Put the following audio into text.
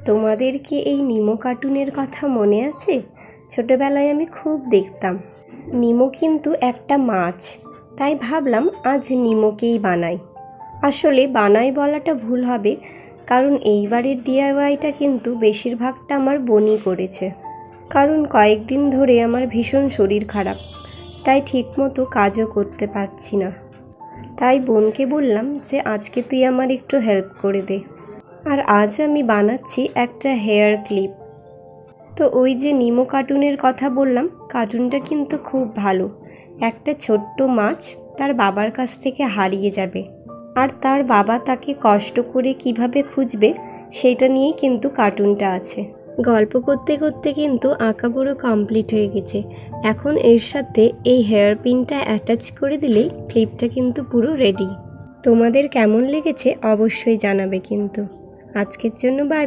তোমাদের কি এই নিমো কার্টুনের কথা মনে আছে? ছোটবেলায় আমি খুব দেখতাম। নিমো কিন্তু একটা মাছ, তাই ভাবলাম আজ নিমোকেই বানাই। আসলে বানাই বলাটা ভুল হবে, কারণ এইবারের ডিআইওয়াইটা কিন্তু বেশিরভাগটা আমার বোনই করেছে। কারণ কয়েকদিন ধরে আমার ভীষণ শরীর খারাপ, তাই ঠিকমতো কাজও করতে পারছি না। তাই বোনকে বললাম যে আজকে তুই আমার একটু হেল্প করে দে। আর আজ আমি বানাচ্ছি একটা হেয়ার ক্লিপ। তো ওই যে নিমো কার্টুনের কথা বললাম, কার্টুনটা কিন্তু খুব ভালো। একটা ছোট্ট মাছ তার বাবার কাছ থেকে হারিয়ে যাবে, আর তার বাবা তাকে কষ্ট করে কিভাবে খুঁজবে সেটা নিয়েই কিন্তু কার্টুনটা আছে। গল্প করতে করতে কিন্তু আঁকা পুরো কমপ্লিট হয়ে গেছে। এখন এর সাথে এই হেয়ার পিনটা অ্যাটাচ করে দিলেই ক্লিপটা কিন্তু পুরো রেডি। তোমাদের কেমন লেগেছে অবশ্যই জানাবে কিন্তু। আজকের জন্য বাই বাই।